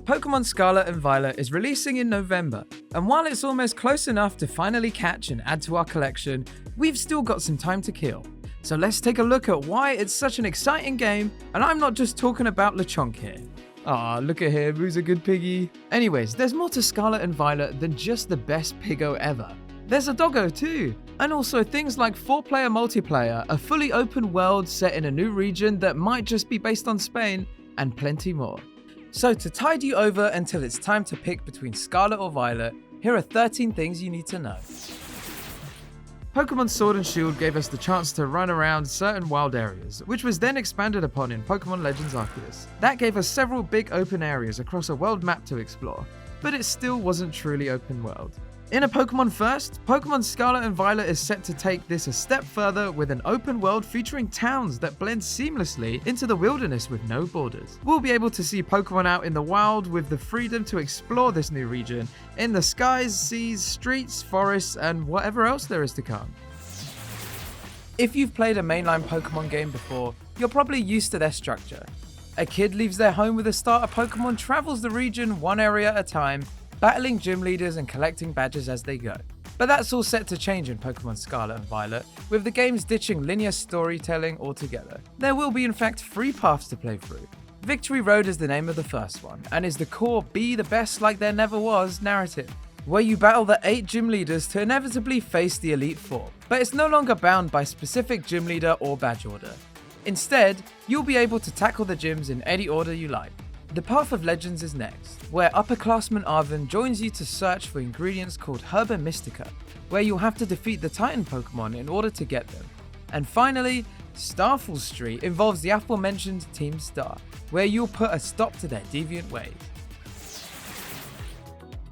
Pokemon Scarlet and Violet is releasing in November, and while it's almost close enough to finally catch and add to our collection, we've still got some time to kill. So let's take a look at why it's such an exciting game, and I'm not just talking about Lechonk here. Aw, look at him, who's a good piggy. Anyways, there's more to Scarlet and Violet than just the best piggo ever. There's a doggo too, and also things like 4-player multiplayer, a fully open world set in a new region that might just be based on Spain, and plenty more. So to tide you over until it's time to pick between Scarlet or Violet, here are 13 things you need to know. Pokemon Sword and Shield gave us the chance to run around certain wild areas, which was then expanded upon in Pokemon Legends Arceus. That gave us several big open areas across a world map to explore, but it still wasn't truly open world. In a Pokemon First, Pokemon Scarlet and Violet is set to take this a step further with an open world featuring towns that blend seamlessly into the wilderness with no borders. We'll be able to see Pokemon out in the wild with the freedom to explore this new region in the skies, seas, streets, forests, and whatever else there is to come. If you've played a mainline Pokemon game before, you're probably used to their structure. A kid leaves their home with a starter Pokemon, travels the region one area at a time, battling gym leaders and collecting badges as they go. But that's all set to change in Pokemon Scarlet and Violet, with the games ditching linear storytelling altogether. There will be in fact 3 paths to play through. Victory Road is the name of the first one, and is the core be the best like there never was narrative, where you battle the 8 gym leaders to inevitably face the Elite Four, but it's no longer bound by specific gym leader or badge order. Instead, you'll be able to tackle the gyms in any order you like. The Path of Legends is next, where upperclassman Arven joins you to search for ingredients called Herba Mystica, where you'll have to defeat the Titan Pokemon in order to get them. And finally, Starfall Street involves the aforementioned Team Star, where you'll put a stop to their deviant ways.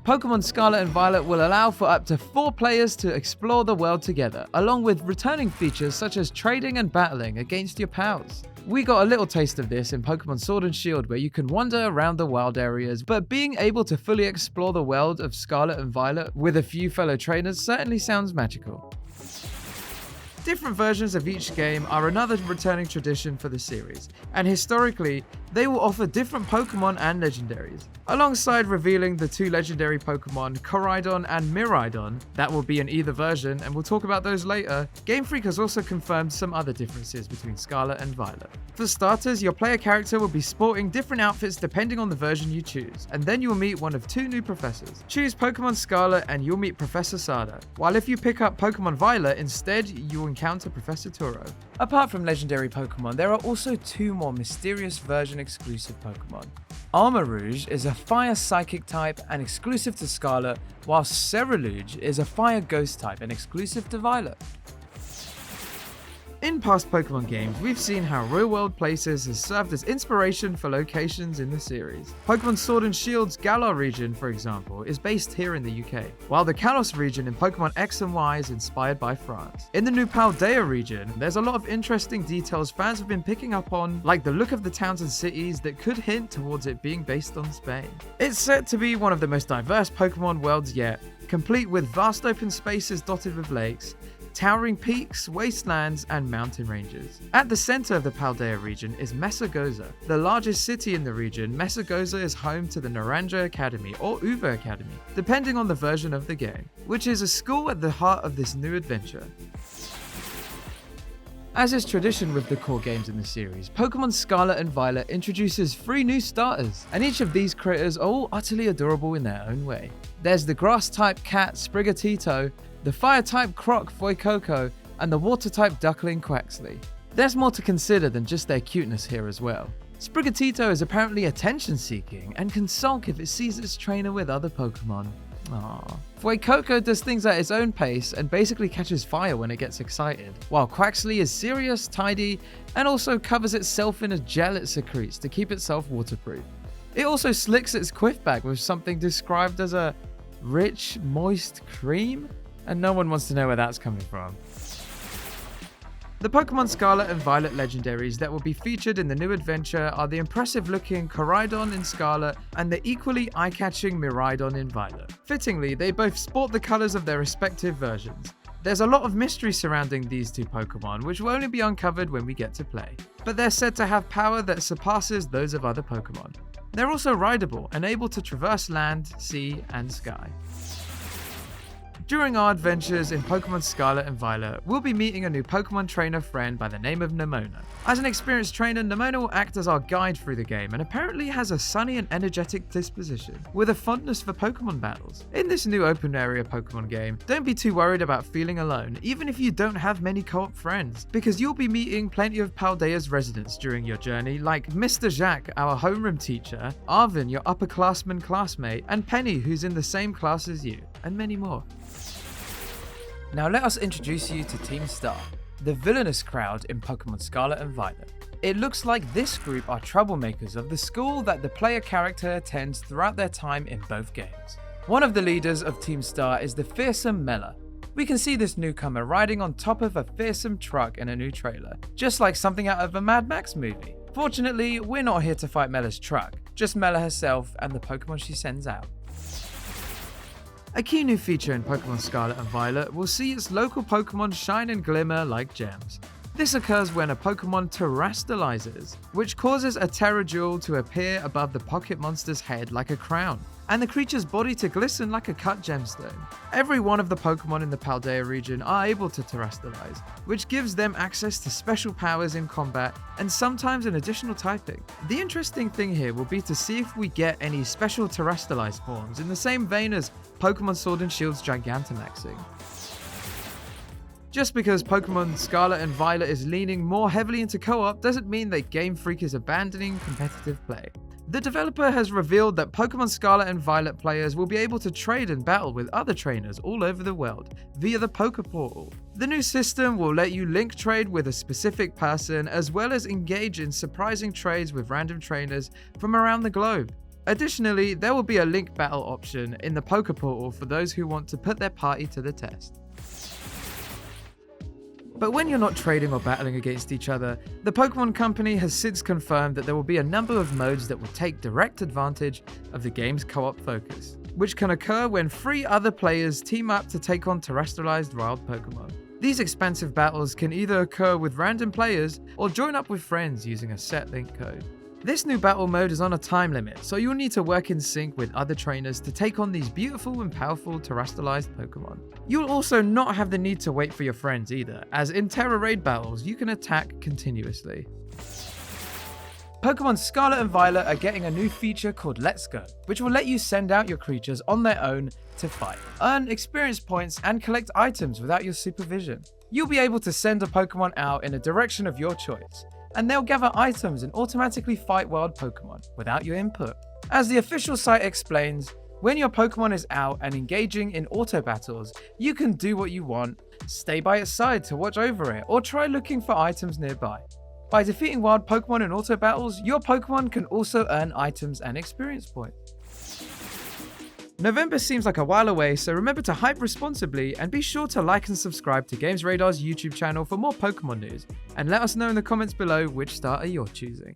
Pokemon Scarlet and Violet will allow for up to 4 players to explore the world together, along with returning features such as trading and battling against your pals. We got a little taste of this in Pokemon Sword and Shield, where you can wander around the wild areas, but being able to fully explore the world of Scarlet and Violet with a few fellow trainers certainly sounds magical. Different versions of each game are another returning tradition for the series, and historically, they will offer different Pokemon and Legendaries. Alongside revealing the 2 legendary Pokemon, Koraidon and Miraidon, that will be in either version, and we'll talk about those later, Game Freak has also confirmed some other differences between Scarlet and Violet. For starters, your player character will be sporting different outfits depending on the version you choose, and then you'll meet one of 2 new professors. Choose Pokemon Scarlet and you'll meet Professor Sada, while if you pick up Pokemon Violet instead, you'll encounter Professor Turo. Apart from legendary Pokemon, there are also 2 more mysterious version exclusive Pokemon. Armarouge is a fire psychic type and exclusive to Scarlet, while Cerulean is a fire ghost type and exclusive to Violet. In past Pokemon games, we've seen how real-world places has served as inspiration for locations in the series. Pokemon Sword and Shield's Galar region, for example, is based here in the UK, while the Kalos region in Pokemon X and Y is inspired by France. In the new Paldea region, there's a lot of interesting details fans have been picking up on, like the look of the towns and cities that could hint towards it being based on Spain. It's set to be one of the most diverse Pokemon worlds yet, complete with vast open spaces dotted with lakes, towering peaks, wastelands, and mountain ranges. At the center of the Paldea region is Mesagoza. The largest city in the region, Mesagoza is home to the Naranja Academy or Uva Academy, depending on the version of the game, which is a school at the heart of this new adventure. As is tradition with the core games in the series, Pokemon Scarlet and Violet introduces 3 new starters, and each of these critters are all utterly adorable in their own way. There's the grass-type cat Sprigatito, the fire-type croc Fuecoco, and the water-type duckling Quaxley. There's more to consider than just their cuteness here as well. Sprigatito is apparently attention-seeking and can sulk if it sees its trainer with other Pokemon. Aww. Fuecoco does things at its own pace and basically catches fire when it gets excited, while Quaxley is serious, tidy, and also covers itself in a gel it secretes to keep itself waterproof. It also slicks its quiff bag with something described as a rich, moist cream, and no one wants to know where that's coming from. The Pokemon Scarlet and Violet legendaries that will be featured in the new adventure are the impressive-looking Koraidon in Scarlet and the equally eye-catching Miraidon in Violet. Fittingly, they both sport the colors of their respective versions. There's a lot of mystery surrounding these 2 Pokemon, which will only be uncovered when we get to play, but they're said to have power that surpasses those of other Pokemon. They're also rideable and able to traverse land, sea, and sky. During our adventures in Pokemon Scarlet and Violet, we'll be meeting a new Pokemon trainer friend by the name of Nimona. As an experienced trainer, Nimona will act as our guide through the game and apparently has a sunny and energetic disposition, with a fondness for Pokemon battles. In this new open area Pokemon game, don't be too worried about feeling alone, even if you don't have many co-op friends, because you'll be meeting plenty of Paldea's residents during your journey, like Mr. Jacques, our homeroom teacher, Arvin, your upperclassman classmate, and Penny, who's in the same class as you, and many more. Now let us introduce you to Team Star, the villainous crowd in Pokemon Scarlet and Violet. It looks like this group are troublemakers of the school that the player character attends throughout their time in both games. One of the leaders of Team Star is the fearsome Mela. We can see this newcomer riding on top of a fearsome truck in a new trailer, just like something out of a Mad Max movie. Fortunately, we're not here to fight Mela's truck, just Mela herself and the Pokemon she sends out. A key new feature in Pokemon Scarlet and Violet will see its local Pokemon shine and glimmer like gems. This occurs when a Pokemon Terrestrializes, which causes a Terra Jewel to appear above the pocket monster's head like a crown, and the creature's body to glisten like a cut gemstone. Every one of the Pokemon in the Paldea region are able to Terrestrialize, which gives them access to special powers in combat and sometimes an additional typing. The interesting thing here will be to see if we get any special Terrestrialized forms in the same vein as Pokemon Sword and Shield's Gigantamaxing. Just because Pokemon Scarlet and Violet is leaning more heavily into co-op doesn't mean that Game Freak is abandoning competitive play. The developer has revealed that Pokemon Scarlet and Violet players will be able to trade and battle with other trainers all over the world via the Poke Portal. The new system will let you link trade with a specific person as well as engage in surprising trades with random trainers from around the globe. Additionally, there will be a link battle option in the Poke Portal for those who want to put their party to the test. But when you're not trading or battling against each other, the Pokemon Company has since confirmed that there will be a number of modes that will take direct advantage of the game's co-op focus, which can occur when 3 other players team up to take on terrestrialized wild Pokemon. These expansive battles can either occur with random players or join up with friends using a set link code. This new battle mode is on a time limit, so you'll need to work in sync with other trainers to take on these beautiful and powerful terrestrialized Pokemon. You'll also not have the need to wait for your friends either, as in Terra Raid battles you can attack continuously. Pokemon Scarlet and Violet are getting a new feature called Let's Go, which will let you send out your creatures on their own to fight, earn experience points, and collect items without your supervision. You'll be able to send a Pokemon out in a direction of your choice, and they'll gather items and automatically fight wild Pokemon without your input. As the official site explains, when your Pokemon is out and engaging in auto battles, you can do what you want, stay by its side to watch over it, or try looking for items nearby. By defeating wild Pokemon in auto battles, your Pokemon can also earn items and experience points. November seems like a while away, so remember to hype responsibly and be sure to like and subscribe to GamesRadar's YouTube channel for more Pokemon news, and let us know in the comments below which starter you're choosing.